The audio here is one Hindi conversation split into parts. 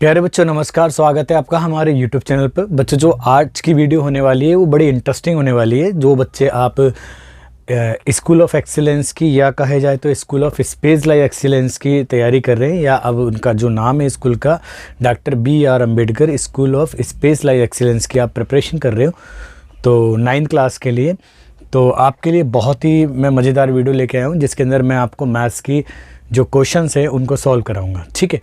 प्यारे बच्चों नमस्कार, स्वागत है आपका हमारे YouTube चैनल पर। बच्चों जो आज की वीडियो होने वाली है वो बड़ी इंटरेस्टिंग होने वाली है। जो बच्चे आप स्कूल ऑफ एक्सीलेंस की या कहे जाए तो school of space life excellence की तैयारी कर रहे हैं, या अब उनका जो नाम है स्कूल का doctor BR Ambedkar school of space life excellence की आप प्रिपरेशन कर रहे हो तो 9th क्लास के लिए, तो आपके लिए बहुत ही मैं मज़ेदार वीडियो लेके आया हूँ जिसके अंदर मैं आपको मैथ्स की जो क्वेश्चंस है उनको सॉल्व कराऊँगा। ठीक है,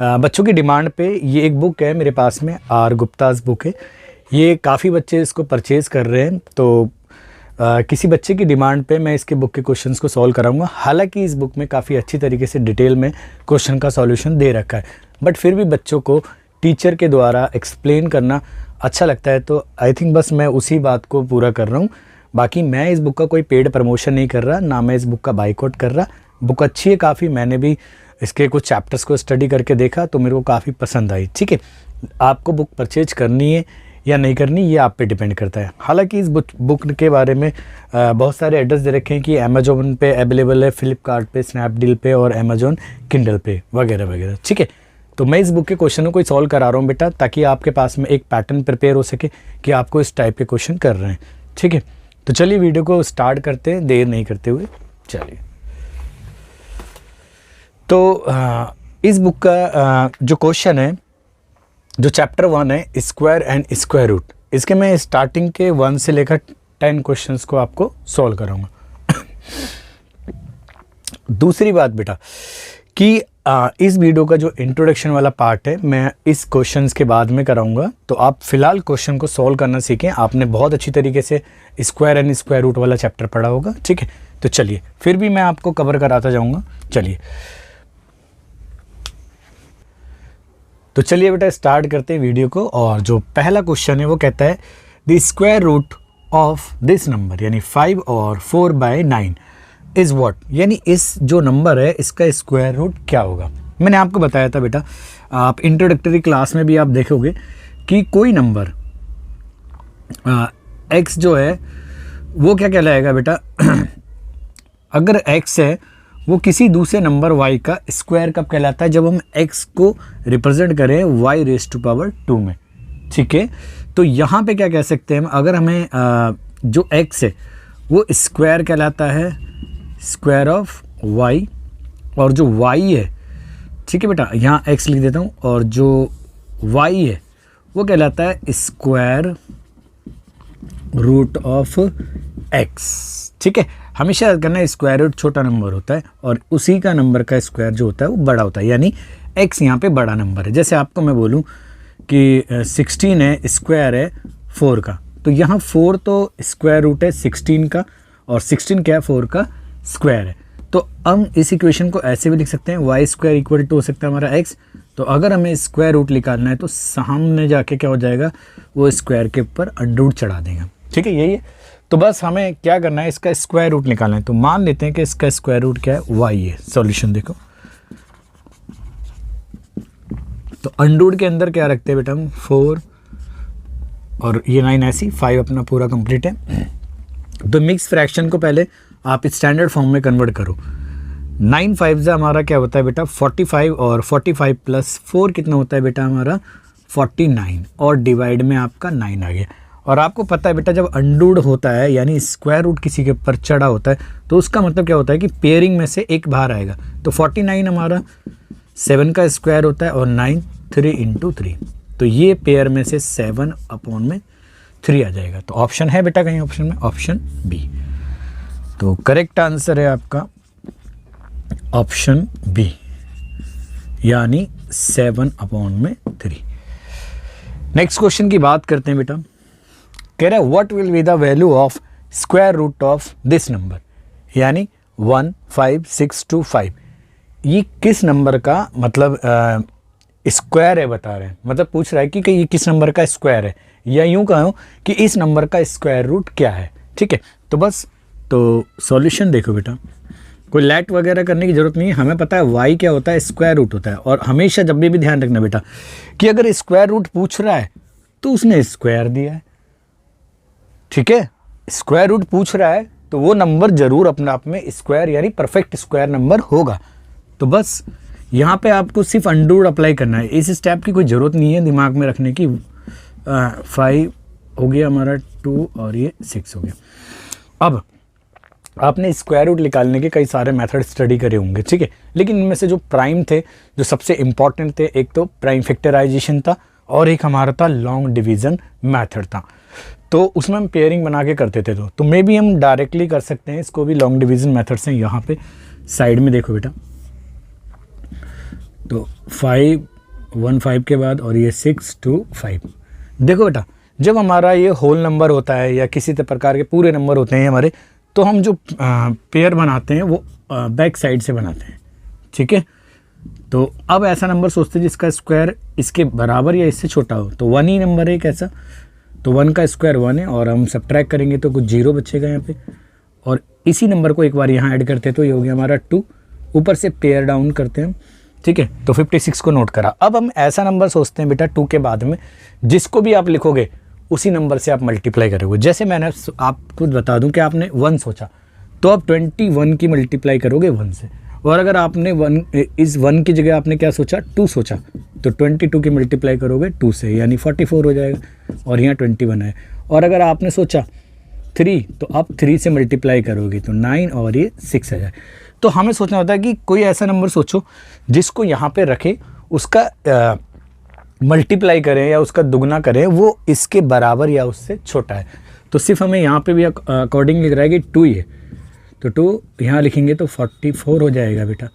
बच्चों की डिमांड पे ये एक बुक है मेरे पास में, R गुप्ताज बुक है। ये काफ़ी बच्चे इसको परचेज़ कर रहे हैं, तो किसी बच्चे की डिमांड पे मैं इसके बुक के क्वेश्चंस को सॉल्व कराऊंगा। हालांकि इस बुक में काफ़ी अच्छी तरीके से डिटेल में क्वेश्चन का सॉल्यूशन दे रखा है, बट फिर भी बच्चों को टीचर के द्वारा एक्सप्लेन करना अच्छा लगता है, तो आई थिंक बस मैं उसी बात को पूरा कर रहा हूँ। बाकी मैं इस बुक का कोई पेड प्रमोशन नहीं कर रहा, ना मैं इस बुक का बाइकआउट कर रहा। बुक अच्छी है काफ़ी, मैंने भी इसके कुछ चैप्टर्स को स्टडी करके देखा तो मेरे को काफ़ी पसंद आई। ठीक है, आपको बुक परचेज करनी है या नहीं करनी ये आप पे डिपेंड करता है। हालांकि इस बुक के बारे में बहुत सारे एड्रेस दे रखे हैं कि अमेजोन पे अवेलेबल है, फ्लिपकार्ट पे, स्नैपडील पे और अमेजोन किंडल पे वगैरह वगैरह। ठीक है, तो मैं इस बुक के क्वेश्चनों को सॉल्व करा रहा हूँ बेटा, ताकि आपके पास में एक पैटर्न प्रिपेयर हो सके कि आपको इस टाइप के क्वेश्चन कर रहे हैं। ठीक है, तो चलिए वीडियो को स्टार्ट करते हैं देर नहीं करते हुए। चलिए, तो इस बुक का जो क्वेश्चन है, जो चैप्टर 1 है स्क्वायर एंड स्क्वायर रूट, इसके मैं स्टार्टिंग के 1 से लेकर 10 क्वेश्चंस को आपको सॉल्व कराऊंगा। दूसरी बात बेटा कि इस वीडियो का जो इंट्रोडक्शन वाला पार्ट है मैं इस क्वेश्चंस के बाद में कराऊंगा, तो आप फिलहाल क्वेश्चन को सॉल्व करना सीखें। आपने बहुत अच्छी तरीके से स्क्वायर एंड स्क्वायर रूट वाला चैप्टर पढ़ा होगा। ठीक है, तो चलिए फिर भी मैं आपको कवर कराता जाऊँगा। चलिए बेटा स्टार्ट करते हैं वीडियो को। और जो पहला क्वेश्चन है वो कहता है the square root of this number यानी 5 और 4/9 इज़ व्हाट, यानी इस जो नंबर है इसका स्क्वायर रूट क्या होगा। मैंने आपको बताया था बेटा, आप इंट्रोडक्टरी क्लास में भी आप देखोगे कि कोई नंबर x जो है वो क्या कहलाएगा बेटा अगर x है वो किसी दूसरे नंबर y का स्क्वायर कब कहलाता है, जब हम x को रिप्रेजेंट करें y⁻² में। ठीक है, तो यहाँ पे क्या कह सकते हैं हम, अगर हमें जो x है वो स्क्वायर कहलाता है स्क्वायर ऑफ y, और जो y है, ठीक है बेटा यहाँ x लिख देता हूँ, और जो y है वो कहलाता है स्क्वायर रूट ऑफ x। ठीक है, हमेशा याद करना स्क्वायर रूट छोटा नंबर होता है और उसी का नंबर का स्क्वायर जो होता है वो बड़ा होता है, यानी x यहाँ पे बड़ा नंबर है। जैसे आपको मैं बोलूँ कि 16 है, स्क्वायर है 4 का, तो यहाँ 4 तो स्क्वायर रूट है 16 का, और 16 क्या है 4 का स्क्वायर है। तो हम इस इक्वेशन को ऐसे भी लिख सकते हैं y² हो सकता है हमारा x। तो अगर हमें स्क्वायर रूट निकालना है तो सामने जाके क्या हो जाएगा, वो स्क्वायर के ऊपर अंडर चढ़ा देगा। ठीक है, यही है। तो बस हमें क्या करना है, इसका स्क्वायर रूट निकालना है। तो मान लेते हैं कि इसका स्क्वायर रूट क्या है, y है। सॉल्यूशन देखो, तो अंडर के अंदर क्या रखते हैं बेटा हम 4 और ये 9 ऐसी 5 अपना पूरा कंप्लीट है। तो मिक्स फ्रैक्शन को पहले आप स्टैंडर्ड फॉर्म में कन्वर्ट करो। 9 5 से हमारा क्या होता है बेटा 45, और 45 + 4 कितना होता है बेटा हमारा 49, और डिवाइड में आपका 9 आ गया। और आपको पता है बेटा जब अंडूड होता है यानी स्क्वायर रूट किसी के ऊपर चढ़ा होता है तो उसका मतलब क्या होता है कि पेयरिंग में से एक बाहर आएगा। तो 49 हमारा 7 का स्क्वायर होता है और 9 3 × 3, तो ये पेयर में से 7/3 आ जाएगा। तो ऑप्शन है बेटा कहीं ऑप्शन में, ऑप्शन बी। तो करेक्ट आंसर है आपका ऑप्शन बी, यानी 7/3। नेक्स्ट क्वेश्चन की बात करते हैं बेटा, कह रहा है what will be the value of square root of this number, यानी 1 5 6 2 5। ये किस नंबर का मतलब स्क्वायर है बता रहे हैं, मतलब पूछ रहा है कि ये किस नंबर का स्क्वायर है, या यूं कहो कि इस नंबर का स्क्वायर रूट क्या है। ठीक है, तो बस तो सॉल्यूशन देखो बेटा, कोई लैट वगैरह करने की ज़रूरत नहीं है, हमें पता है y क्या होता है, स्क्वायर रूट होता है। और हमेशा जब भी ध्यान रखना बेटा कि अगर स्क्वायर रूट पूछ रहा है तो उसने स्क्वायर दिया है। ठीक है, स्क्वायर रूट पूछ रहा है तो वो नंबर जरूर अपने आप में स्क्वायर यानी परफेक्ट स्क्वायर नंबर होगा। तो बस यहाँ पे आपको सिर्फ अंडूड अप्लाई करना है, इस स्टेप की कोई ज़रूरत नहीं है दिमाग में रखने की। 5 हो गया हमारा 2 और ये 6 हो गया। अब आपने स्क्वायर रूट निकालने के कई सारे मेथड स्टडी करे होंगे, ठीक है, लेकिन इनमें से जो प्राइम थे, जो सबसे इम्पॉर्टेंट थे, एक तो प्राइम फैक्टराइजेशन था और एक हमारा था लॉन्ग डिवीज़न मेथड था। तो उसमें हम पेयरिंग बना के करते थे। तो मे भी हम डायरेक्टली कर सकते हैं इसको भी लॉन्ग डिवीज़न मेथड से। यहाँ पे साइड में देखो बेटा, तो 5 1 5 के बाद और ये 6 2 5। देखो बेटा, जब हमारा ये होल नंबर होता है या किसी प्रकार के पूरे नंबर होते हैं हमारे, तो हम जो पेयर बनाते हैं वो बैक साइड से बनाते हैं, ठीक है। तो अब ऐसा नंबर सोचते हैं जिसका स्क्वायर इसके बराबर या इससे छोटा हो, तो 1 ही नंबर है एक ऐसा, तो 1 का स्क्वायर 1 है और हम सब्ट्रैक्ट करेंगे तो कुछ 0 बचेगा यहाँ पे, और इसी नंबर को एक बार यहाँ ऐड करते हैं तो ये हो गया हमारा 2, ऊपर से पेयर डाउन करते हैं, ठीक है। तो 56 को नोट करा। अब हम ऐसा नंबर सोचते हैं बेटा 2 के बाद में जिसको भी आप लिखोगे उसी नंबर से आप मल्टीप्लाई करोगे। जैसे मैंने आपको बता दूं कि आपने 1 सोचा तो आप 21 की मल्टीप्लाई करोगे 1 से, और अगर आपने 1 की जगह आपने क्या सोचा 2 सोचा तो 22 की मल्टीप्लाई करोगे 2 से, यानी 44 हो जाएगा और यहाँ 21 है। और अगर आपने सोचा 3 तो आप 3 से मल्टीप्लाई करोगे तो 9 और ये 6 आ जाए। तो हमें सोचना होता है कि कोई ऐसा नंबर सोचो जिसको यहाँ पे रखे, उसका मल्टीप्लाई करें या उसका दुगना करें, वो इसके बराबर या उससे छोटा है। तो सिर्फ हमें यहाँ पे भी अकॉर्डिंग लिख रहा है कि 2 ही है, तो 2 यहाँ लिखेंगे तो 44 हो जाएगा बेटा,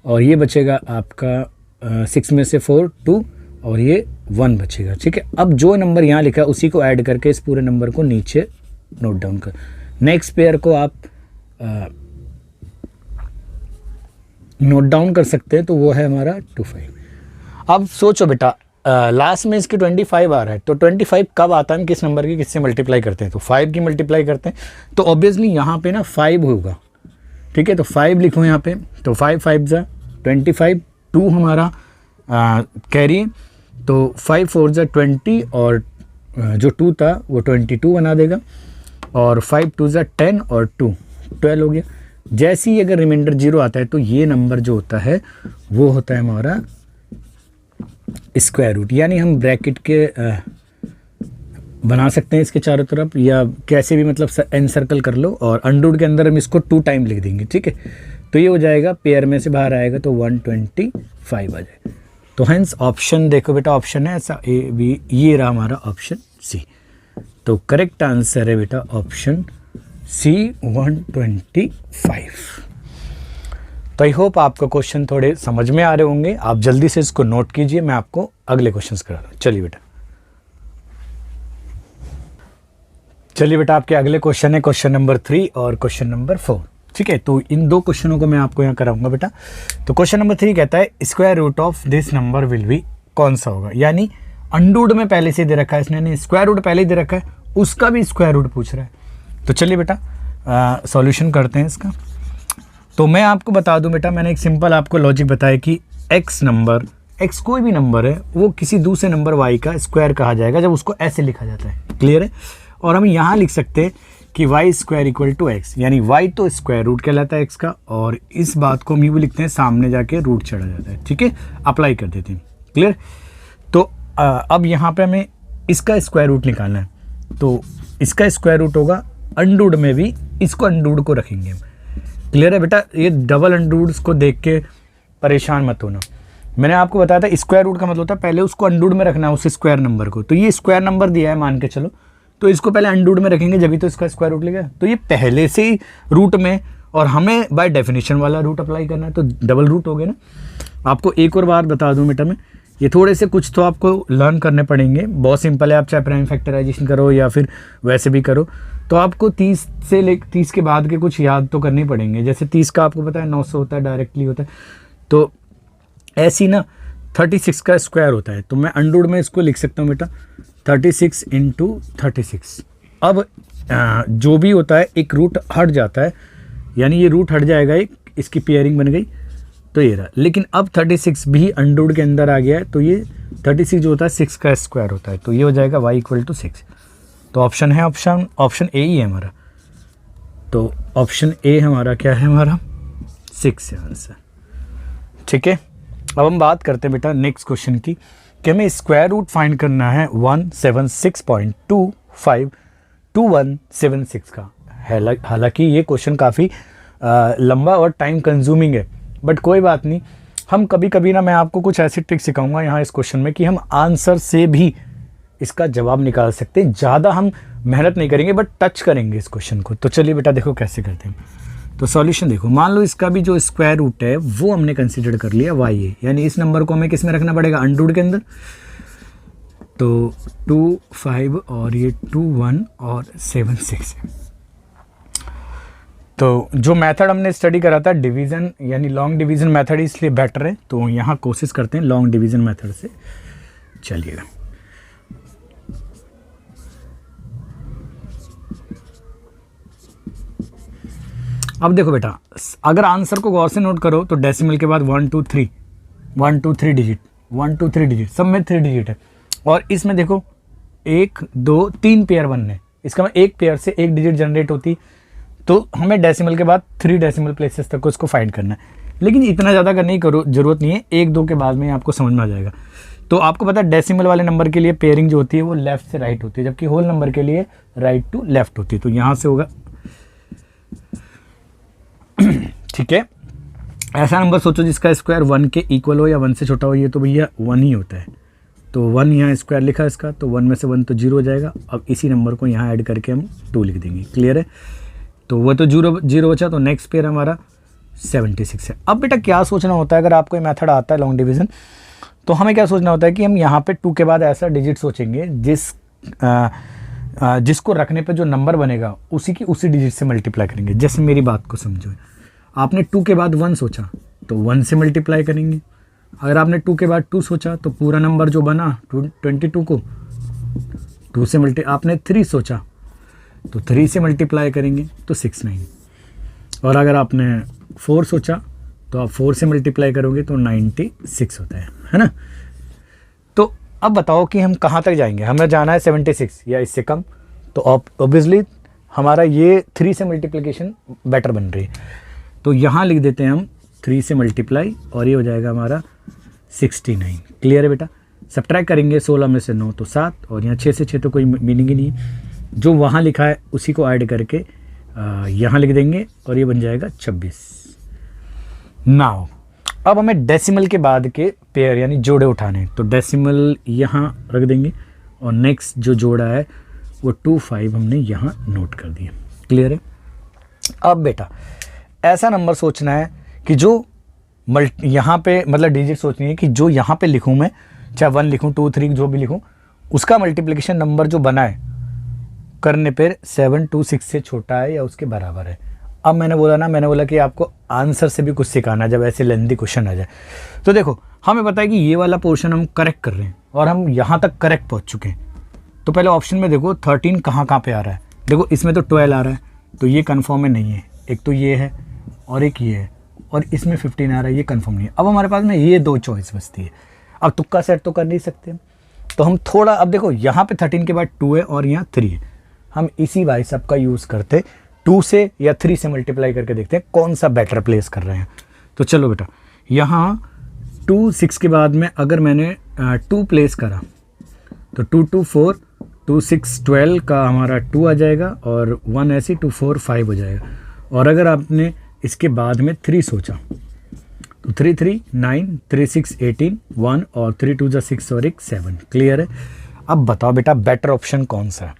और ये बचेगा आपका 6 में से 4 2 और ये 1 बचेगा, ठीक है। अब जो नंबर यहाँ लिखा है उसी को ऐड करके इस पूरे नंबर को नीचे नोट डाउन कर। नेक्स्ट पेयर को आप नोट डाउन कर सकते हैं, तो वो है हमारा 2 5। अब सोचो बेटा, लास्ट में इसके 25 आ रहा है, तो 25 कब आता है, हम किस नंबर की किससे मल्टीप्लाई करते हैं, तो 5 की मल्टीप्लाई करते हैं, तो ऑब्वियसली यहाँ पे ना 5 होगा, ठीक है। तो 5 लिखो यहाँ पे, तो 5 5 जा 25, 2 हमारा कैरी, तो 5 4 जा 20 और जो 2 था वो 22 बना देगा, और 5 2 जा 10 और 2 12 हो गया। जैसे ही अगर रिमाइंडर 0 आता है तो ये नंबर जो होता है वो होता है हमारा स्क्वायर रूट, यानी हम ब्रैकेट के बना सकते हैं इसके चारों तरफ, या कैसे भी मतलब एनसर्कल कर लो, और अंडूड के अंदर हम इसको 2 टाइम लिख देंगे, ठीक है। तो ये हो जाएगा, पेयर में से बाहर आएगा तो 125 आ जाए। तो हेंस ऑप्शन देखो बेटा, ऑप्शन है ऐसा ए बी, ये रहा हमारा ऑप्शन सी। तो करेक्ट आंसर है बेटा ऑप्शन सी 125। तो आई होप आपको क्वेश्चन थोड़े समझ में आ रहे होंगे, आप जल्दी से इसको नोट कीजिए, मैं आपको अगले क्वेश्चंस करा रहा हूँ। चलिए बेटा आपके अगले क्वेश्चन है क्वेश्चन नंबर 3 और क्वेश्चन नंबर 4, ठीक है। तो इन 2 क्वेश्चनों को मैं आपको यहाँ कराऊंगा बेटा। तो क्वेश्चन नंबर 3 कहता है square root of this number will be, कौन सा होगा, यानी अंडूड में पहले से दे रखा है इसने, स्क्वायर रूट पहले ही दे रखा है, उसका भी स्क्वायर रूट पूछ रहा है। तो चलिए बेटा सॉल्यूशन करते हैं इसका। तो मैं आपको बता दूं बेटा, मैंने एक सिंपल आपको लॉजिक बताया कि x नंबर, x कोई भी नंबर है वो किसी दूसरे नंबर y का स्क्वायर कहा जाएगा जब उसको ऐसे लिखा जाता है, क्लियर है। और हम यहाँ लिख सकते हैं कि y square equal to x, यानी y तो स्क्वायर रूट कहलाता है x का, और इस बात को हम यूँ लिखते हैं सामने जाके रूट चढ़ा जाता है, ठीक है। अप्लाई कर देते हैं, क्लियर। तो अब यहाँ पे हमें इसका स्क्वायर रूट निकालना है, तो इसका स्क्वायर रूट होगा अंडूड में भी, इसको अंडूड को रखेंगे, क्लियर है बेटा। ये डबल अंडूड्स को देख के परेशान मत होना, मैंने आपको बताया था स्क्वायर रूट का मतलब होता है पहले उसको अंडूड में रखना है उस स्क्वायर नंबर को। तो ये स्क्वायर नंबर दिया है मान के चलो, तो इसको पहले अंडूड में रखेंगे जब भी तो इसका स्क्वायर रूट लेगा, तो ये पहले से ही रूट में, और हमें बाय डेफिनेशन वाला रूट अप्लाई करना है, तो डबल रूट हो गया ना। आपको एक और बार बता दूं बेटा मैं, ये थोड़े से कुछ तो आपको लर्न करने पड़ेंगे, बहुत सिंपल है। आप चाहे प्राइम फैक्टराइजेशन करो या फिर वैसे भी करो, तो आपको 30 के बाद के कुछ याद तो करने पड़ेंगे। जैसे 30 का आपको पता है 900 होता है, डायरेक्टली होता है, तो ऐसी ना 36 का स्क्वायर होता है, तो मैं अंडूड में इसको लिख सकता हूँ बेटा 36 × 36। अब जो भी होता है एक रूट हट जाता है, यानी ये रूट हट जाएगा, एक इसकी पेयरिंग बन गई, तो ये रहा। लेकिन अब 36 भी अंडूड के अंदर आ गया है, तो ये 36 जो होता है 6 का स्क्वायर होता है, तो ये हो जाएगा y = 6। तो ऑप्शन है ऑप्शन ए ही है हमारा। तो ऑप्शन ए हमारा क्या है, हमारा 6 है आंसर, ठीक है। अब हम बात करते हैं बेटा नेक्स्ट क्वेश्चन की कि हमें स्क्वायर रूट फाइंड करना है 176.252176 का। हालांकि ये क्वेश्चन काफ़ी लंबा और टाइम कंज्यूमिंग है, बट कोई बात नहीं। हम कभी कभी ना मैं आपको कुछ ऐसी ट्रिक सिखाऊंगा यहाँ इस क्वेश्चन में कि हम आंसर से भी इसका जवाब निकाल सकते हैं। ज़्यादा हम मेहनत नहीं करेंगे बट टच करेंगे इस क्वेश्चन को। तो चलिए बेटा देखो कैसे करते हैं। तो सॉल्यूशन देखो, मान लो इसका भी जो स्क्वायर रूट है वो हमने कंसीडर कर लिया y, यानी इस नंबर को हमें किस में रखना पड़ेगा, अंडररूट के अंदर। तो 2 5 और ये 2 1 और 7 6 है। तो जो मेथड हमने स्टडी करा था डिवीज़न यानी लॉन्ग डिवीज़न मेथड, इसलिए बेटर है। तो यहाँ कोशिश करते हैं लॉन्ग डिवीज़न मेथड से। चलिएगा, अब देखो बेटा, अगर आंसर को गौर से नोट करो तो डेसिमल के बाद 1 2 3 डिजिट, 1 2 3 डिजिट, सब में 3 डिजिट है। और इसमें देखो 1 2 3 पेयर बनने, इसका मैं एक पेयर से एक डिजिट जनरेट होती। तो हमें डेसिमल के बाद 3 डेसिमल प्लेसेस तक को इसको फाइंड करना है। लेकिन इतना ज़्यादा करने की ज़रूरत नहीं है, 1 2 के बाद में आपको समझ में आ जाएगा। तो आपको पता है डेसिमल वाले नंबर के लिए पेयरिंग जो होती है वो लेफ्ट से राइट होती है, जबकि होल नंबर के लिए राइट टू लेफ्ट होती है। तो यहाँ से होगा, ठीक है। ऐसा नंबर सोचो जिसका स्क्वायर 1 के इक्वल हो या 1 से छोटा हो, ये तो भैया 1 ही होता है। तो 1 यहाँ स्क्वायर लिखा है इसका, तो 1 में से 1 तो 0 हो जाएगा। अब इसी नंबर को यहाँ ऐड करके हम 2 लिख देंगे। क्लियर है? तो वह तो 0 बचा, तो नेक्स्ट पेयर हमारा 76 है। अब बेटा क्या सोचना होता है, अगर आपको ये मेथड आता है लॉन्ग डिवीज़न, तो हमें क्या सोचना होता है कि हम यहाँ पे 2 के बाद ऐसा डिजिट सोचेंगे जिसको रखने पे जो नंबर बनेगा उसी डिजिट से मल्टीप्लाई करेंगे। जैसे मेरी बात को समझो, आपने 2 के बाद 1 सोचा तो 1 से मल्टीप्लाई करेंगे। अगर आपने 2 के बाद 2 सोचा तो पूरा नंबर जो बना 22 को 2 से आपने 3 सोचा तो 3 से मल्टीप्लाई करेंगे तो 69। और अगर आपने 4 सोचा तो आप 4 से मल्टीप्लाई करोगे तो 96 होता है ना। तो अब बताओ कि हम कहाँ तक जाएंगे, हमें जाना है 76 या इससे कम। तो ऑब्वियसली हमारा ये 3 से मल्टीप्लिकेशन बेटर बन रही है। तो यहाँ लिख देते हैं हम 3 से मल्टीप्लाई और ये हो जाएगा हमारा 69। क्लियर है बेटा? सब्ट्रैक्ट करेंगे 16 में से 9 तो 7, और यहाँ 6 से 6 तो कोई मीनिंग ही नहीं है। जो वहाँ लिखा है उसी को ऐड करके यहाँ लिख देंगे और ये बन जाएगा 26। नाउ अब हमें डेसिमल के बाद के पेयर यानी जोड़े उठाने हैं। तो डेसिमल यहाँ रख देंगे और नेक्स्ट जो जोड़ा है वो 2 5 हमने यहाँ नोट कर दिया। क्लियर है? अब बेटा ऐसा नंबर सोचना है कि जो यहाँ पे मतलब डिजिट सोचनी है कि जो यहाँ पे लिखूँ मैं, चाहे 1 लिखूँ 2 3 जो भी लिखूँ, उसका मल्टीप्लिकेशन नंबर जो बना है करने पर 7 2 6 से छोटा है या उसके बराबर है। अब मैंने बोला कि आपको आंसर से भी कुछ सिखाना जब ऐसे लेंथी क्वेश्चन आ जाए। तो देखो हमें पता है कि ये वाला पोर्शन हम करेक्ट कर रहे हैं और हम यहाँ तक करेक्ट पहुँच चुके हैं। तो पहले ऑप्शन में देखो 13 कहाँ पे आ रहा है। देखो इसमें तो 12 आ रहा है, तो ये कन्फर्म में नहीं है। एक तो ये है और एक ये है, और इसमें 15 आ रहा है, ये कन्फर्म नहीं है। अब हमारे पास में ये 2 चॉइस बचती है। अब तुक्का सेट तो कर नहीं सकते, तो हम थोड़ा, अब देखो यहाँ पे 13 के बाद 2 है और यहाँ 3 है। हम इसी भाई साहब का यूज़ करते 2 से या 3 से मल्टीप्लाई करके देखते हैं कौन सा बेटर प्लेस कर रहे हैं। तो चलो बेटा, यहाँ 2 6 के बाद में अगर मैंने 2 प्लेस करा तो 2 2 4 2 6 12 का हमारा 2 आ जाएगा और 1 ऐसे 2 4 5 हो जाएगा। और अगर आपने इसके बाद में 3 सोचा तो 3 3 9 3 6 18 1 और 3 2 6 और 1 7। क्लियर है? अब बताओ बेटा बेटर ऑप्शन कौन सा है।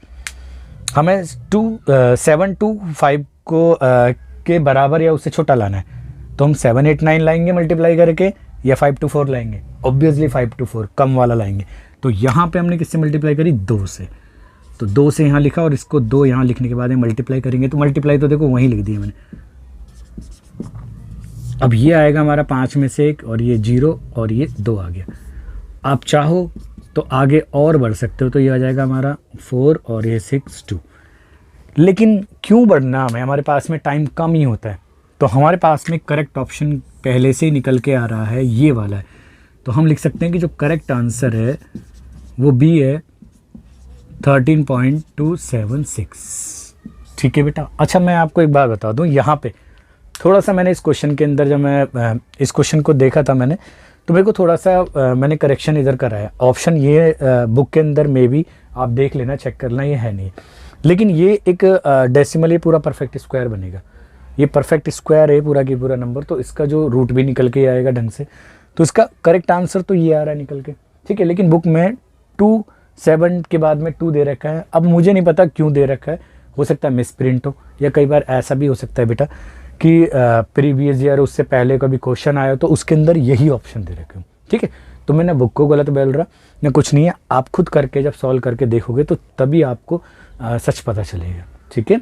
हमें 7 2 5 को के बराबर या उससे छोटा लाना है, तो हम 7 8 9 लाएंगे मल्टीप्लाई करके या 5 2 4 लाएंगे। ऑब्वियसली 5 2 4 कम वाला लाएंगे। तो यहाँ पे हमने किससे मल्टीप्लाई करी, 2 से। तो 2 से यहाँ लिखा और इसको 2 यहाँ लिखने के बाद में मल्टीप्लाई करेंगे। तो मल्टीप्लाई तो देखो वहीं लिख दिया मैंने। अब ये आएगा हमारा 5 में से 1 और ये 0 और ये 2 आ गया। आप चाहो तो आगे और बढ़ सकते हो, तो ये आ जाएगा हमारा 4 और ये 6 2। लेकिन क्यों बढ़ना, हमारे पास में टाइम कम ही होता है। तो हमारे पास में करेक्ट ऑप्शन पहले से ही निकल के आ रहा है, ये वाला है। तो हम लिख सकते हैं कि जो करेक्ट आंसर है वो बी है 13.276। ठीक है बेटा? अच्छा मैं आपको एक बात बता दूं, यहाँ पे थोड़ा सा मैंने इस क्वेश्चन के अंदर जब मैं इस क्वेश्चन को देखा था मैंने, तो मेरे को थोड़ा सा मैंने करेक्शन इधर करा है। ऑप्शन ये बुक के अंदर में भी आप देख लेना, चेक करना, ये है नहीं, लेकिन ये एक डेसिमल, ये पूरा परफेक्ट स्क्वायर बनेगा, ये परफेक्ट स्क्वायर है पूरा की पूरा नंबर, तो इसका जो रूट भी निकल के आएगा ढंग से, तो इसका करेक्ट आंसर तो ये आ रहा है निकल के, ठीक है। लेकिन बुक में 27 के बाद में 2 दे रखा है, अब मुझे नहीं पता क्यों दे रखा है, हो सकता है मिस प्रिंट हो, या कई बार ऐसा भी हो सकता है बेटा कि प्रीवियस ईयर उससे पहले कभी क्वेश्चन आया तो उसके अंदर यही ऑप्शन दे रखे हो, ठीक है। तो मैं ना बुक को गलत बोल रहा ना कुछ नहीं है, आप खुद करके जब सॉल्व करके देखोगे तो तभी आपको सच पता चलेगा, ठीक है।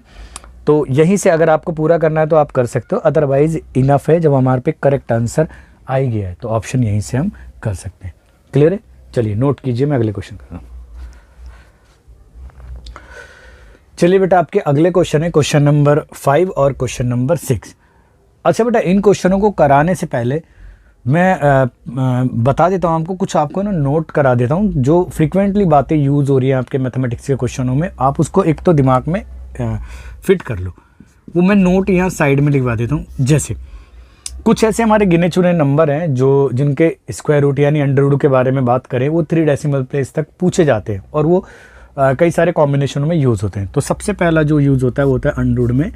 तो यहीं से अगर आपको पूरा करना है तो आप कर सकते हो, अदरवाइज इनफ है, जब हमारे पे करेक्ट आंसर आ ही गया है तो ऑप्शन यहीं से हम कर सकते हैं। क्लियर है? चलिए नोट कीजिए, मैं अगले क्वेश्चन कर रहा हूँ। चलिए बेटा, आपके अगले क्वेश्चन है क्वेश्चन नंबर 5 और क्वेश्चन नंबर 6। अच्छा बेटा, इन क्वेश्चनों को कराने से पहले मैं बता देता हूँ आपको, कुछ आपको ना नोट करा देता हूँ जो फ्रीक्वेंटली बातें यूज़ हो रही हैं आपके मैथमेटिक्स के क्वेश्चनों में, आप उसको एक तो दिमाग में फिट कर लो। वो मैं नोट यहाँ साइड में लिखवा देता हूँ। जैसे कुछ ऐसे हमारे गिने चुने नंबर हैं जो जिनके स्क्वायर रूट यानी अंडर रूट के बारे में बात करें, वो 3 डेसिमल प्लेस तक पूछे जाते हैं और वो कई सारे कॉम्बिनेशनों में यूज़ होते हैं। तो सबसे पहला जो यूज़ होता है वो होता है अंडर रूट में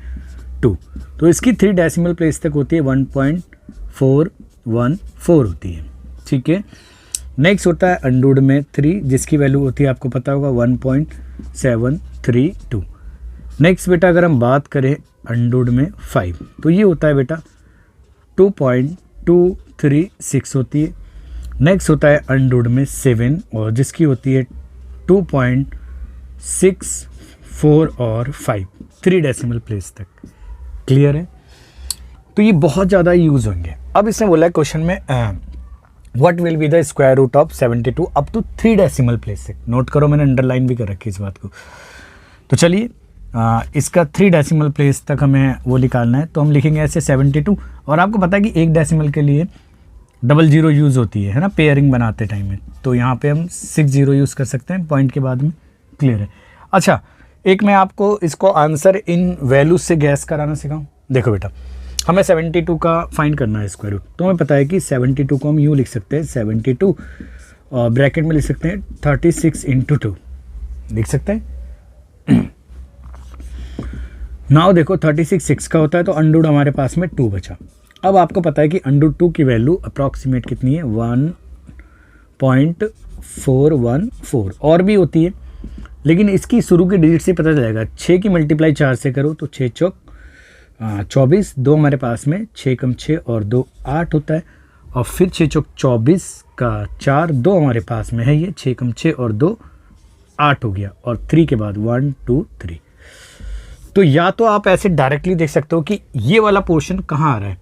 2, तो इसकी 3 डेसिमल प्लेस तक होती है 1.414 होती है, ठीक है। नेक्स्ट होता है अंडर रूट में 3, जिसकी वैल्यू होती है आपको पता होगा 1.732। नेक्स्ट बेटा अगर हम बात करें अंडर रूट में 5, तो ये होता है बेटा 2.236 होती है। नेक्स्ट होता है अंडर रूट में 7 और जिसकी होती है 2.64 और 5, 3 डेसिमल प्लेस तक। क्लियर है? तो ये बहुत ज़्यादा यूज़ होंगे। अब इसने बोला है क्वेश्चन में what will be the square root of 72 up to 3 decimal place तक। नोट करो, मैंने अंडरलाइन भी कर रखी है इस बात को। तो चलिए इसका 3 डेसिमल प्लेस तक हमें वो निकालना है, तो हम लिखेंगे ऐसे 72। और आपको पता है कि 1 डेसिमल के लिए 00 यूज़ होती है ना, पेयरिंग बनाते टाइम में, तो यहाँ पे हम 60 यूज़ कर सकते हैं पॉइंट के बाद में। क्लियर है? अच्छा, एक मैं आपको इसको आंसर इन वैल्यूज से गैस कराना सिखाऊं। देखो बेटा, हमें 72 का फाइंड करना है स्क्वायर रूट, तो हमें पता है कि 72 को हम यूँ लिख सकते हैं 72 और ब्रैकेट में लिख सकते हैं 36 × 2 लिख सकते हैं। नाउ देखो 36 6 का होता है, तो अंडर रूट हमारे पास में 2 बचा। अब आपको पता है कि अंडर रूट 2 की वैल्यू अप्रॉक्सीमेट कितनी है, 1.414 और भी होती है, लेकिन इसकी शुरू की डिजिट से पता चलेगा। 6 की मल्टीप्लाई 4 से करो तो 6 चौक 24, 2 हमारे पास में 6 कम 6 और 2 8 होता है, और फिर 6 चौक 24 का 4, 2 हमारे पास में है, ये 6 कम 6 और 2 8 हो गया, और 3 के बाद 1 2 3। तो या तो आप ऐसे डायरेक्टली देख सकते हो कि ये वाला पोर्शन कहाँ आ रहा है,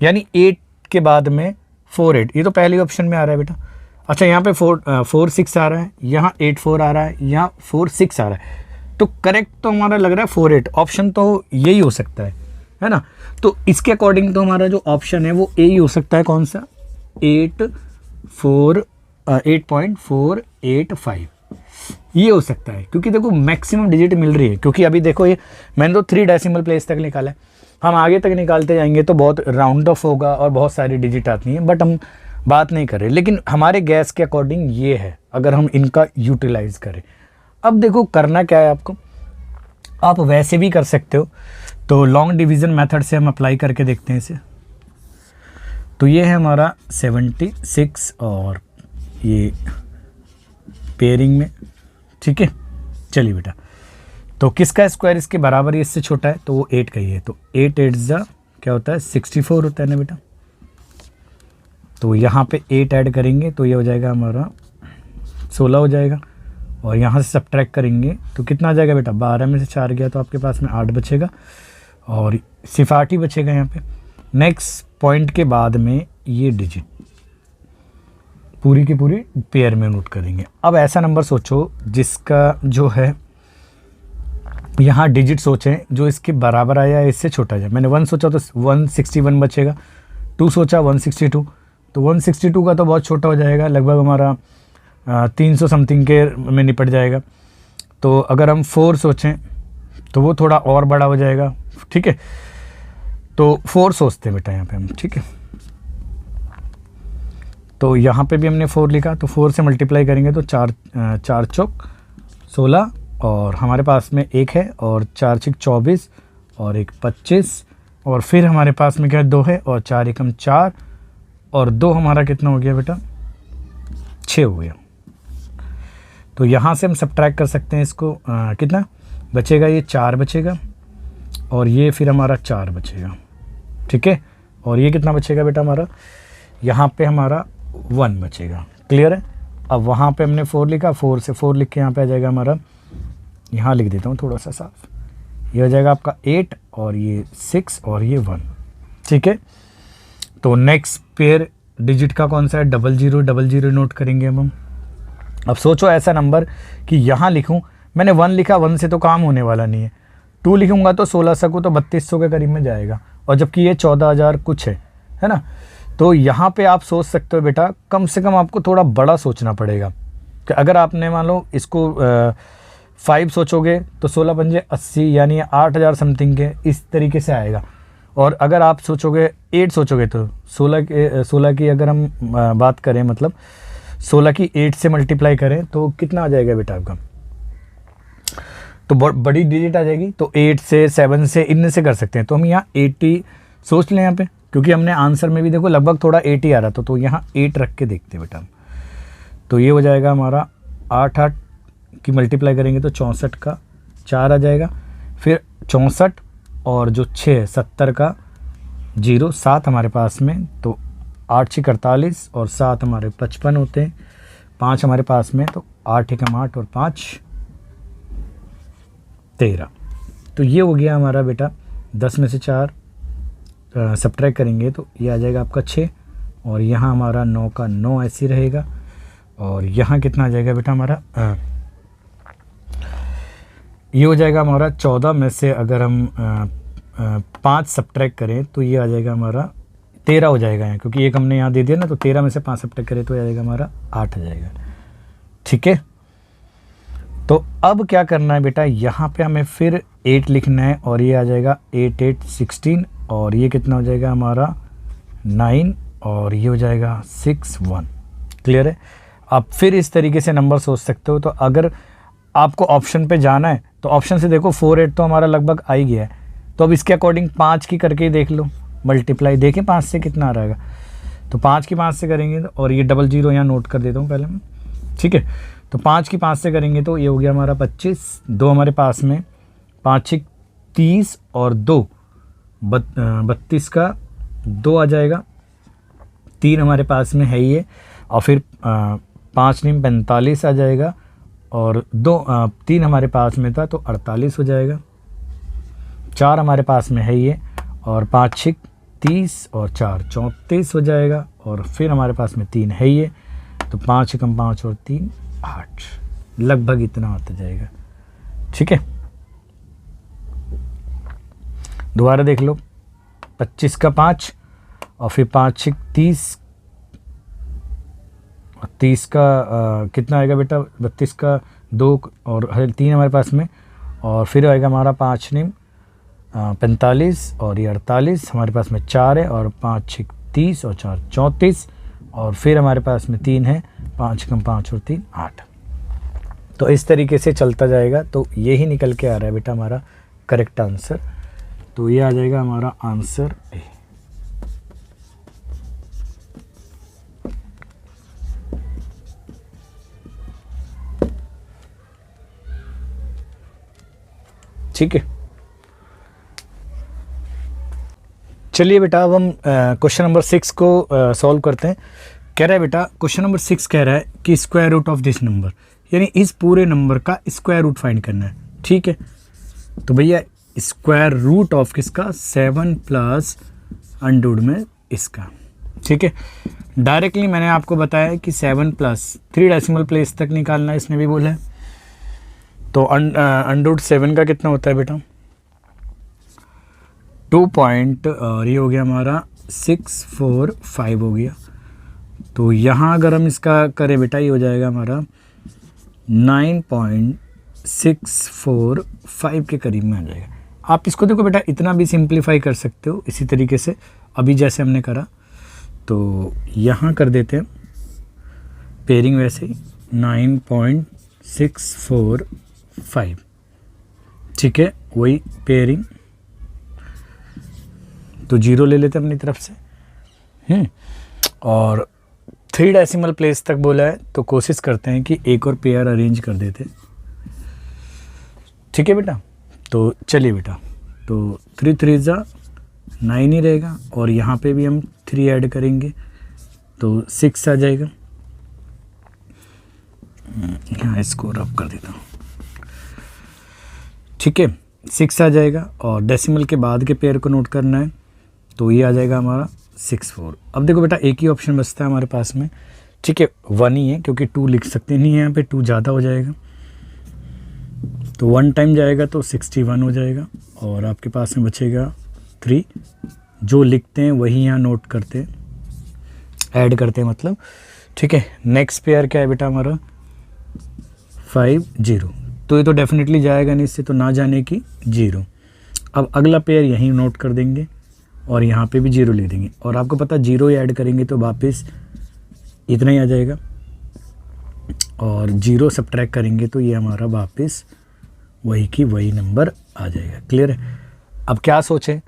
यानी 8 के बाद में 4 8, ये तो पहले ऑप्शन में आ रहा है बेटा। अच्छा, यहाँ पे 4 6 आ रहा है, यहाँ 8 4 आ रहा है, यहाँ 4 6 आ रहा है, तो करेक्ट तो हमारा लग रहा है 4 8, ऑप्शन तो यही हो सकता है ना। तो इसके अकॉर्डिंग तो हमारा जो ऑप्शन है वो ए ही हो सकता है। कौन सा? 8.485 ये हो सकता है, क्योंकि देखो मैक्सिमम डिजिट मिल रही है। क्योंकि अभी देखो ये मैंने तो 3 डेसिमल प्लेस तक निकाला है, हम आगे तक निकालते जाएंगे तो बहुत राउंड ऑफ होगा और बहुत सारी डिजिट आती हैं, बट हम बात नहीं कर रहे। लेकिन हमारे गैस के अकॉर्डिंग ये है, अगर हम इनका यूटिलाइज करें। अब देखो करना क्या है आपको, आप वैसे भी कर सकते हो, तो लॉन्ग डिवीज़न मेथड से हम अप्लाई करके देखते हैं इसे। तो ये है हमारा 76 और ये पेयरिंग में, ठीक है। चलिए बेटा, तो किसका स्क्वायर इसके बराबर है, इससे छोटा है, तो वो 8 का ही है। तो 8 8 जा क्या होता है 64 होता है ना बेटा। तो यहाँ पे 8 ऐड करेंगे तो ये हो जाएगा हमारा 16 हो जाएगा, और यहाँ से सब्ट्रैक्ट करेंगे तो कितना आ जाएगा बेटा, 12 में से 4 गया तो आपके पास में 8 बचेगा, और सिर्फ 8 ही बचेगा यहाँ पे। नेक्स्ट पॉइंट के बाद में ये डिजिट पूरी की पूरी पेयर में नोट करेंगे। अब ऐसा नंबर सोचो जिसका जो है यहाँ डिजिट सोचें जो इसके बराबर आया है, इससे छोटा जाए। मैंने 1 सोचा तो 161 बचेगा, 2 सोचा 162, तो 162 का तो बहुत छोटा हो जाएगा, लगभग हमारा 300 समथिंग के में निपट जाएगा। तो अगर हम 4 सोचें तो वो थोड़ा और बड़ा हो जाएगा, ठीक है। तो 4 सोचते हैं बेटा यहाँ पे हम, ठीक है। तो यहाँ पे भी हमने 4 लिखा, तो 4 से मल्टीप्लाई करेंगे तो 4 4 चौक 16 और हमारे पास में 1 है और 4 छिक 24 और 1 25 और फिर हमारे पास में क्या 2 है और 4 एकम 4 और 2 हमारा कितना हो गया बेटा 6 हो गया। तो यहाँ से हम सब्ट्रैक्ट कर सकते हैं इसको कितना बचेगा, ये 4 बचेगा और ये फिर हमारा 4 बचेगा, ठीक है। और ये कितना बचेगा बेटा हमारा, यहाँ पे हमारा 1 बचेगा, क्लियर है। अब वहाँ पे हमने 4 लिखा, 4 से 4 लिख के यहाँ पे आ जाएगा हमारा, यहाँ लिख देता हूँ थोड़ा सा साफ, ये हो जाएगा आपका 8 और ये 6 और ये 1, ठीक है। तो नेक्स्ट पेयर डिजिट का कौन सा है, 00 00 नोट करेंगे हम। अब सोचो ऐसा नंबर कि यहाँ लिखूँ, मैंने 1 लिखा, 1 से तो काम होने वाला नहीं है, 2 लिखूँगा तो 1600 को तो 3200 के करीब में जाएगा और जबकि ये 14000 कुछ है ना। तो यहाँ पे आप सोच सकते हो बेटा कम से कम आपको थोड़ा बड़ा सोचना पड़ेगा कि अगर आपने मान लो इसको 5 सोचोगे तो 16 पंजे 80 यानी 8000 समथिंग के इस तरीके से आएगा। और अगर आप सोचोगे 8 सोचोगे तो 16 की अगर हम बात करें, मतलब 16 की 8 से मल्टीप्लाई करें तो कितना आ जाएगा बेटा आपका, तो बड़ी डिजिट आ जाएगी। तो 8 से 7 से इनमें से कर सकते हैं। तो हम यहाँ 80 सोच लें यहाँ पे, क्योंकि हमने आंसर में भी देखो लगभग थोड़ा 80 आ रहा था, तो यहाँ 8 रख के देखते हैं बेटा। तो ये हो जाएगा हमारा 8 की मल्टीप्लाई करेंगे तो 64 का 4 आ जाएगा, फिर 64 और जो 6 70 का 0 7 हमारे पास में, तो 8 6 48 और 7 हमारे 55 होते हैं, 5 हमारे पास में, तो 8 एकम 8 और 5 13। तो ये हो गया हमारा बेटा 10 में से 4 सब्ट्रैक्ट करेंगे तो ये आ जाएगा आपका 6 और यहाँ हमारा 9 का 9 ऐसे रहेगा और यहाँ कितना आ जाएगा बेटा हमारा ये हो जाएगा हमारा 14 में से अगर हम 5 सब्ट्रैक्ट करें तो ये आ जाएगा हमारा 13 हो जाएगा यहाँ, क्योंकि एक हमने यहाँ दे दिया ना, तो 13 में से 5 सब्ट्रैक्ट करें तो आ जाएगा हमारा 8 आ जाएगा, ठीक है। तो अब क्या करना है बेटा, यहाँ पे हमें फिर 8 लिखना है और ये आ जाएगा 8 8 16 और ये कितना हो जाएगा हमारा 9 और ये हो जाएगा 6 1, क्लियर है। आप फिर इस तरीके से नंबर सोच सकते हो। तो अगर आपको ऑप्शन पे जाना है तो ऑप्शन से देखो 4 8 तो हमारा लगभग आ ही गया है, तो अब इसके अकॉर्डिंग 5 की करके ही देख लो, मल्टीप्लाई देखें 5 से कितना आ रहेगा। तो 5 की 5 से करेंगे और ये 00 यहाँ नोट कर देता हूँ पहले मैं, ठीक है। तो 5 की 5 से करेंगे तो ये हो गया हमारा 25, 2 हमारे पास में 5 6 30 और 2 32 का 2 आ जाएगा, 3 हमारे पास में है ये और फिर 5 9 45 आ जाएगा और 3 हमारे पास में था तो 48 हो जाएगा, 4 हमारे पास में है ये और 5 6 30 और 4 34 हो जाएगा और फिर हमारे पास में 3 है ये, तो 5 एकम 5 और 3 8, लगभग इतना आता जाएगा, ठीक है। दोबारा देख लो, 25 का 5 और फिर 5 6 30 और 30 का कितना आएगा बेटा 32 का 2 और 3 हमारे पास में और फिर आएगा हमारा 5 9 45 और ये 48 हमारे पास में 4 है और 5 6 30 और 4 34 और फिर हमारे पास में 3 है, 5 कम 5 और 3 8। तो इस तरीके से चलता जाएगा। तो यही निकल के आ रहा है बेटा हमारा करेक्ट आंसर। तो ये आ जाएगा हमारा आंसर ए। ठीक है, चलिए बेटा अब हम क्वेश्चन नंबर 6 को सॉल्व करते हैं। कह रहा है बेटा क्वेश्चन नंबर 6 कह रहा है कि square root of this number, यानी इस पूरे नंबर का स्क्वायर रूट फाइंड करना है, ठीक है। तो भैया स्क्वायर रूट ऑफ किसका 7 प्लस अंडरवुड में इसका, ठीक है। डायरेक्टली मैंने आपको बताया कि 7 प्लस 3 डेसिमल प्लेस तक निकालना है, इसने भी बोला है। तो अंडरवुड 7 का कितना होता है बेटा 2 पॉइंट और ये हो गया हमारा 645 हो गया। तो यहाँ अगर हम इसका करें बेटा ये हो जाएगा हमारा 9.645 के करीब में आ जाएगा। आप इसको देखो बेटा इतना भी सिंप्लीफाई कर सकते हो इसी तरीके से अभी जैसे हमने करा। तो यहाँ कर देते हैं पेयरिंग वैसे ही 9.645, ठीक है, वही पेयरिंग, तो 0 ले लेते हैं अपनी तरफ से। और 3 डेसिमल प्लेस तक बोला है तो कोशिश करते हैं कि एक और पेयर अरेंज कर देते, ठीक है बेटा। तो चलिए बेटा, तो 3 3 जा 9 ही रहेगा, और यहाँ पे भी हम 3 ऐड करेंगे तो 6 आ जाएगा। यहाँ इसको रब कर देता हूँ, ठीक है, 6 आ जाएगा। और डेसिमल के बाद के पेयर को नोट करना है, तो ये आ जाएगा हमारा 64। अब देखो बेटा, एक ही ऑप्शन बचता है हमारे पास में, ठीक है, 1 ही है, क्योंकि 2 लिख सकते नहीं है यहाँ पे, 2 ज़्यादा हो जाएगा, तो 1 टाइम जाएगा तो 61 हो जाएगा। और आपके पास में बचेगा 3, जो लिखते हैं वही यहाँ नोट करते हैं, ऐड करते हैं मतलब, ठीक है। नेक्स्ट पेयर क्या है बेटा हमारा 5 0, तो ये तो डेफिनेटली जाएगा नहीं, इससे तो ना जाने की 0। अब अगला पेयर यहीं नोट कर देंगे और यहाँ पे भी 0 लिख देंगे, और आपको पता 0 ही ऐड करेंगे तो वापस इतना ही आ जाएगा, और 0 सब्ट्रैक्ट करेंगे तो ये हमारा वापस वही की वही नंबर आ जाएगा। क्लियर है? अब क्या सोचें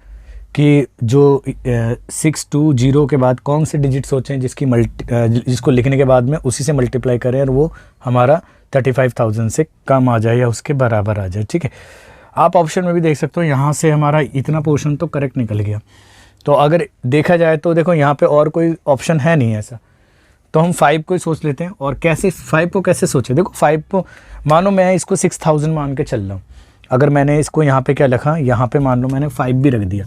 कि जो 6 2 0 के बाद कौन से डिजिट सोचें जिसको लिखने के बाद में उसी से मल्टीप्लाई करें और वो हमारा 35,000 से कम आ जाए या उसके बराबर आ जाए, ठीक है। आप ऑप्शन में भी देख सकते हो, यहाँ से हमारा इतना पोर्शन तो करेक्ट निकल गया। तो अगर देखा जाए तो देखो यहाँ पे और कोई ऑप्शन है नहीं ऐसा, तो हम 5 को ही सोच लेते हैं। और कैसे 5 को कैसे सोचे, देखो 5 को मानो मैं इसको 6000 मान के चल रहा हूँ, अगर मैंने इसको यहाँ पे क्या लिखा, यहाँ पे मान लो मैंने 5 भी रख दिया,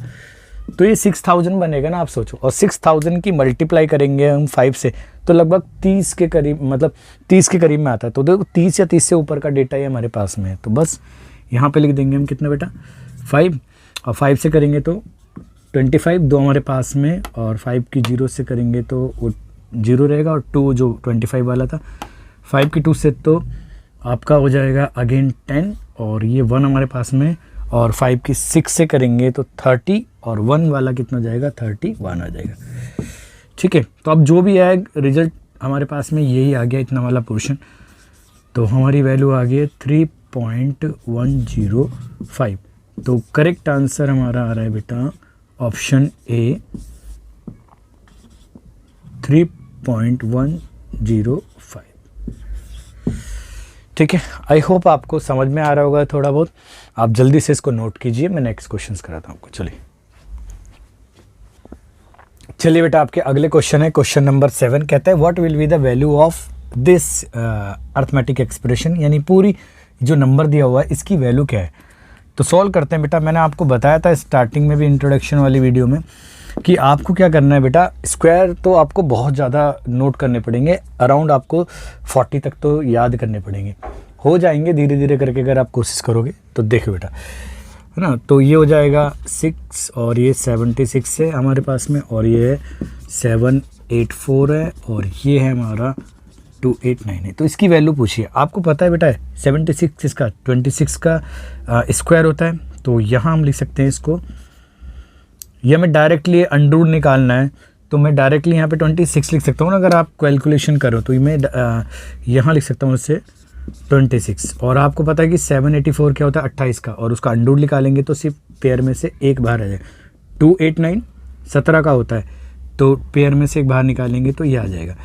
तो ये 6000 बनेगा ना, आप सोचो। और 6000 की मल्टीप्लाई करेंगे हम 5 से तो लगभग 30 के करीब, मतलब 30 के करीब में आता है। तो देखो 30 या 30 से ऊपर का डेटा ही हमारे पास में है, तो बस यहाँ पे लिख देंगे हम कितना बेटा 5, और 5 से करेंगे तो 25, 2 हमारे पास में, और 5 की 0 से करेंगे तो वो 0 रहेगा, और 2 जो 25 वाला था 5 की 2 से तो आपका हो जाएगा अगेन 10, और ये 1 हमारे पास में, और 5 की 6 से करेंगे तो 30, और 1 वाला कितना जाएगा 31 आ जाएगा, ठीक है। तो अब जो भी है रिजल्ट हमारे पास में यही आ गया, इतना वाला पोर्शन, तो हमारी वैल्यू आ गई है 3.105। तो करेक्ट आंसर हमारा आ रहा है बेटा ऑप्शन ए 3.105, ठीक है। आई होप आपको समझ में आ रहा होगा थोड़ा बहुत, आप जल्दी से इसको नोट कीजिए, मैं नेक्स्ट क्वेश्चंस कराता हूँ आपको। चलिए बेटा, आपके अगले क्वेश्चन है क्वेश्चन नंबर 7, कहता है what will be the value of this arithmetic expression, यानी पूरी जो नंबर दिया हुआ है इसकी वैल्यू क्या है। तो सॉल्व करते हैं बेटा। मैंने आपको बताया था स्टार्टिंग में भी इंट्रोडक्शन वाली वीडियो में कि आपको क्या करना है बेटा, स्क्वायर तो आपको बहुत ज़्यादा नोट करने पड़ेंगे, अराउंड आपको 40 तक तो याद करने पड़ेंगे, हो जाएंगे धीरे धीरे करके अगर आप कोशिश करोगे तो। देखो बेटा, है ना, तो ये हो जाएगा 6, और ये 76 है हमारे पास में, और ये 784 है, और ये है हमारा 289 है। तो इसकी वैल्यू पूछिए। आपको पता है बेटा 76 इसका 26 का स्क्वायर होता है, तो यहाँ हम लिख सकते हैं इसको, या मैं डायरेक्टली अंडर निकालना है तो मैं डायरेक्टली यहाँ पे 26 लिख सकता हूँ ना, अगर आप कैलकुलेशन करो तो मैं यहाँ लिख सकता हूँ उससे 26। और आपको पता है कि 784 क्या होता है 28 का, और उसका अंडर निकालेंगे तो सिर्फ पेयर में से एक बाहर आ जाएगा। 289 17 का होता है, तो पेयर में से एक बाहर निकालेंगे तो ये आ जाएगा।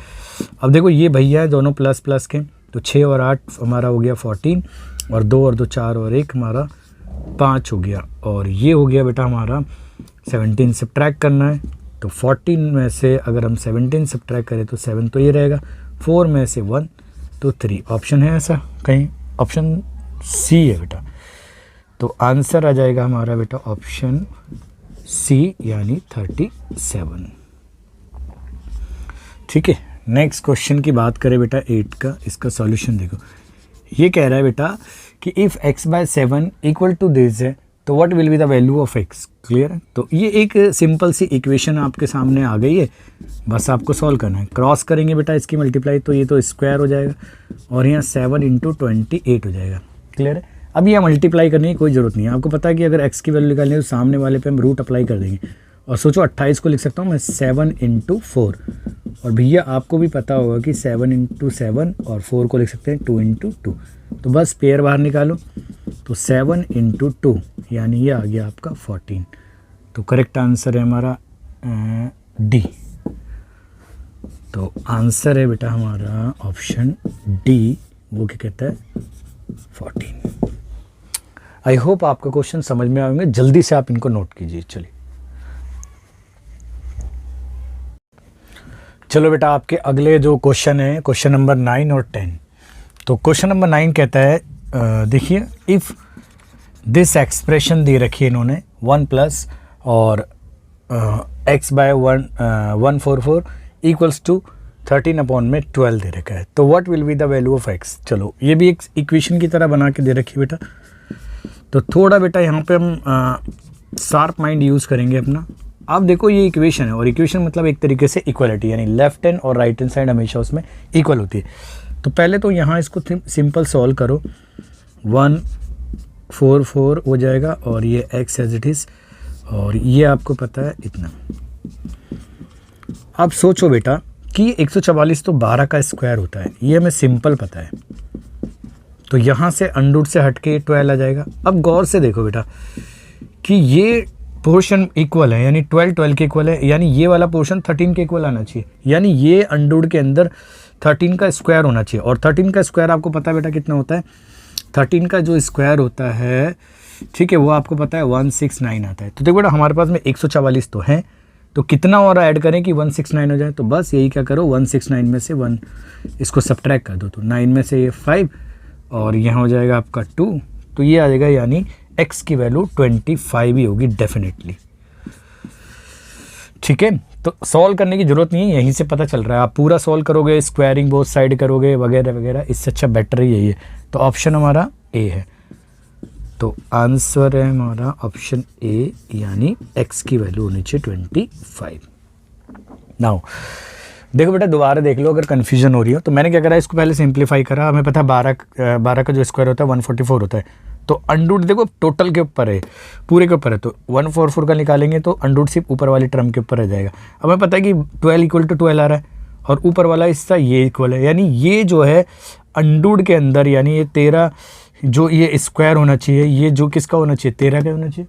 अब देखो ये भैया है दोनों प्लस प्लस के, तो 6 और 8 हमारा हो गया 14, और 2 और 2 4 और 1 हमारा 5 हो गया, और ये हो गया बेटा हमारा 17 सब्ट्रैक्ट करना है। तो 14 में से अगर हम 17 सब्ट्रैक्ट करें तो 7 तो ये रहेगा, 4 में से 1 तो 3। ऑप्शन है ऐसा कहीं, ऑप्शन सी है बेटा। तो आंसर आ जाएगा हमारा बेटा ऑप्शन सी, यानी 37, ठीक है। नेक्स्ट क्वेश्चन की बात करें बेटा 8 का, इसका सॉल्यूशन देखो। ये कह रहा है बेटा कि if x/7 equal to this है तो what will be the value of x। Clear है? तो ये एक सिंपल सी इक्वेशन आपके सामने आ गई है, बस आपको सॉल्व करना है। क्रॉस करेंगे बेटा इसकी मल्टीप्लाई, तो ये तो स्क्वायर हो जाएगा, और यहाँ 7 × 28 हो जाएगा। क्लियर है? अब यह मल्टीप्लाई करने की कोई ज़रूरत नहीं है। आपको पता है कि अगर x की वैल्यू निकालनी है तो सामने वाले पे हम रूट अप्लाई कर देंगे, और सोचो 28 को लिख सकता हूँ मैं 7 × 4, और भैया आपको भी पता होगा कि 7 × 7 और 4 को लिख सकते हैं 2 × 2। तो बस पेयर बाहर निकालो, तो 7 × 2 यानी ये आ गया आपका 14। तो करेक्ट आंसर है हमारा डी। तो आंसर है बेटा हमारा ऑप्शन डी, वो क्या कहता है 14। आई होप आपका क्वेश्चन समझ में आएंगे, जल्दी से आप इनको नोट कीजिए। चलो बेटा, आपके अगले जो क्वेश्चन है क्वेश्चन नंबर 9 और 10। तो क्वेश्चन नंबर 9 कहता है देखिए, इफ़ दिस एक्सप्रेशन दे रखी है इन्होंने 1 प्लस और x/144 इक्वल्स टू 13/12 दे रखा है, तो what will be the value of x। चलो ये भी एक इक्वेशन की तरह बना के दे रखी है बेटा। तो थोड़ा बेटा यहाँ पे हम शार्प माइंड यूज़ करेंगे अपना। आप देखो ये इक्वेशन है, और इक्वेशन मतलब एक तरीके से इक्वलिटी, यानी लेफ्ट हैंड और राइट हैंड साइड हमेशा उसमें इक्वल होती है। तो पहले तो यहाँ इसको सिंपल सॉल्व करो, 144 हो जाएगा और ये x एज इट इज़, और ये आपको पता है इतना। अब सोचो बेटा कि 144 तो 12 का स्क्वायर होता है, ये हमें सिंपल पता है। तो यहाँ से अंडर से हट के 12 आ जाएगा। अब गौर से देखो बेटा कि ये पोर्शन इक्वल है, यानी 12 के इक्वल है, यानी ये वाला पोर्शन 13 के इक्वल आना चाहिए, यानी ये अंडर के अंदर 13 का स्क्वायर होना चाहिए। और 13 का स्क्वायर आपको पता है बेटा कितना होता है, 13 का जो स्क्वायर होता है, ठीक है, वो आपको पता है 169 आता है। तो देखो बेटा हमारे पास में 144 तो है, तो कितना और ऐड करें कि 169 हो जाए। तो बस यही क्या करो, 169 में से 1 इसको सब्ट्रैक्ट कर दो, तो 9 में से ये 5 और यहाँ हो जाएगा आपका 2, तो ये आ जाएगा, यानी x की वैल्यू 25 ही होगी डेफिनेटली। ठीक है, तो सॉल्व करने की ज़रूरत नहीं है, यहीं से पता चल रहा है। आप पूरा सॉल्व करोगे, स्क्वायरिंग बोथ साइड करोगे वगैरह वगैरह, इससे अच्छा बेटर ही यही है। तो ऑप्शन हमारा ए है। तो आंसर है हमारा ऑप्शन ए, यानी x की वैल्यू होनी चाहिए 25। नाउ देखो बेटा दोबारा देख लो, अगर कन्फ्यूजन हो रही हो तो मैंने क्या करा, इसको पहले सिंप्लीफाई करा। हमें पता है 12 का जो स्क्वायर होता है 144 होता है, तो अंडर देखो टोटल के ऊपर है, पूरे के ऊपर है, तो 144 का निकालेंगे तो अंडर सिर्फ ऊपर वाली टर्म के ऊपर रह जाएगा। अब हमें पता है कि 12 = 12 आ रहा है, और ऊपर वाला हिस्सा ये इक्वल है, यानी ये जो है अंडर के अंदर, यानी ये 13 जो ये स्क्वायर होना चाहिए, ये जो किसका होना चाहिए, 13 का होना चाहिए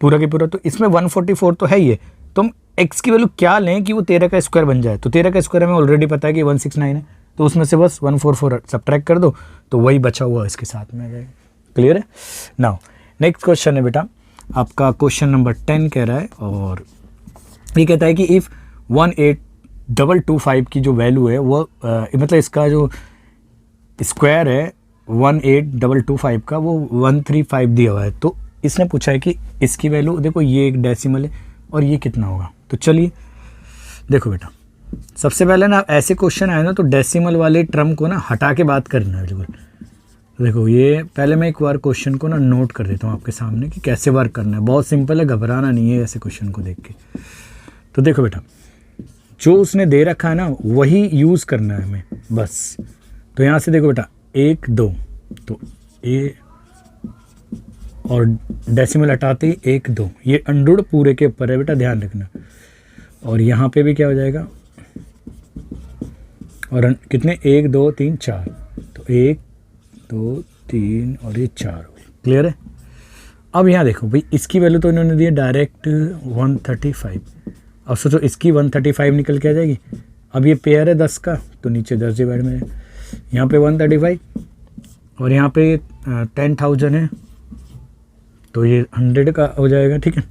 पूरा के पूरा। तो इसमें 144 तो है ही है, तो हम x की वैल्यू क्या लें कि वो 13 का स्क्वायर बन जाए। तो 13 का स्क्वायर हमें ऑलरेडी पता है कि 169 है, तो उसमें से बस 144 सब्ट्रैक्ट कर दो, तो वही बचा हुआ इसके साथ में आ जाएगा। क्लियर है। नाउ नेक्स्ट क्वेश्चन है बेटा आपका क्वेश्चन नंबर 10 कह रहा है, और ये कहता है कि इफ़ 18225 की जो वैल्यू है वो मतलब इसका जो स्क्वायर है 18225 का वो 135 दिया हुआ है। तो इसने पूछा है कि इसकी वैल्यू, देखो ये एक डेसिमल है और ये कितना होगा। तो चलिए देखो बेटा, सबसे पहले ना ऐसे क्वेश्चन आए ना तो डेसिमल वाले टर्म को ना हटा के बात करना है बिल्कुल। देखो ये पहले मैं एक बार क्वेश्चन को ना नोट कर देता हूँ आपके सामने कि कैसे वर्क करना है। बहुत सिंपल है, घबराना नहीं है ऐसे क्वेश्चन को देख के। तो देखो बेटा जो उसने दे रखा है ना वही यूज़ करना है हमें बस। तो यहाँ से देखो बेटा 1 2, तो ये और डेसिमल हटाते ही 1 2, ये अंडर पूरे के ऊपर है बेटा, ध्यान रखना। और यहाँ पे भी क्या हो जाएगा, और कितने 1 2 3 4, तो 1 2 3 और ये 4 हो गए। क्लियर है। अब यहाँ देखो भाई इसकी वैल्यू तो इन्होंने दी है डायरेक्ट 135। अब सोचो इसकी 135 निकल के आ जाएगी। अब ये पेयर है 10 का, तो नीचे 10 डिवाइड में यहाँ पे 135 और यहाँ पे 10,000 है, तो ये 100 का हो जाएगा। ठीक है,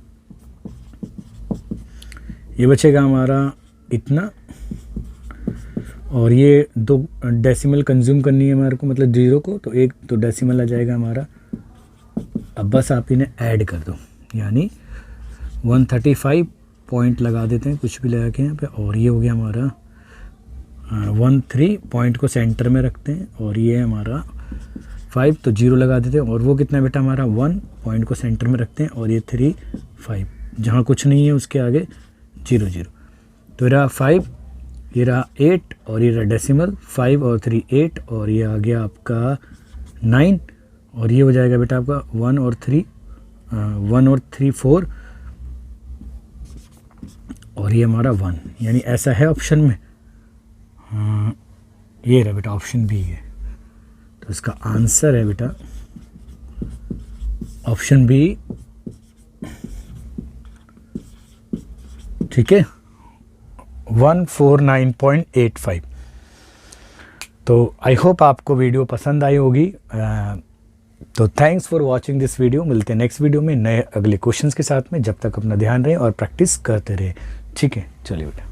ये बचेगा हमारा इतना, और ये 2 डेसिमल कंज्यूम करनी है हमारे को, मतलब 0 को, तो 1 तो डेसिमल आ जाएगा हमारा। अब बस आप इन्हें ऐड कर दो, यानी 135 पॉइंट लगा देते हैं, कुछ भी लगा के यहाँ पे, और ये हो गया हमारा 13 पॉइंट को सेंटर में रखते हैं, और ये हमारा 5 तो 0 लगा देते हैं, और वो कितना बेटा हमारा 1 पॉइंट को सेंटर में रखते हैं, और ये 3 5 जहाँ कुछ नहीं है उसके आगे 0 0, तो रहा 5, ये रहा 8 और ये रहा डेसिमल 5 और 3 8, और ये आ गया आपका 9, और ये हो जाएगा बेटा आपका 1 और 3 4, और ये हमारा 1, यानी ऐसा है ऑप्शन में। हाँ, ये रहा बेटा ऑप्शन बी है। तो इसका आंसर है बेटा ऑप्शन बी। ठीक है, 149.85। तो आई होप आपको वीडियो पसंद आई होगी। तो thanks for watching this video. मिलते हैं नेक्स्ट वीडियो में नए अगले क्वेश्चंस के साथ में। जब तक अपना ध्यान रहे और प्रैक्टिस करते रहे। ठीक है, चलिए बेटा।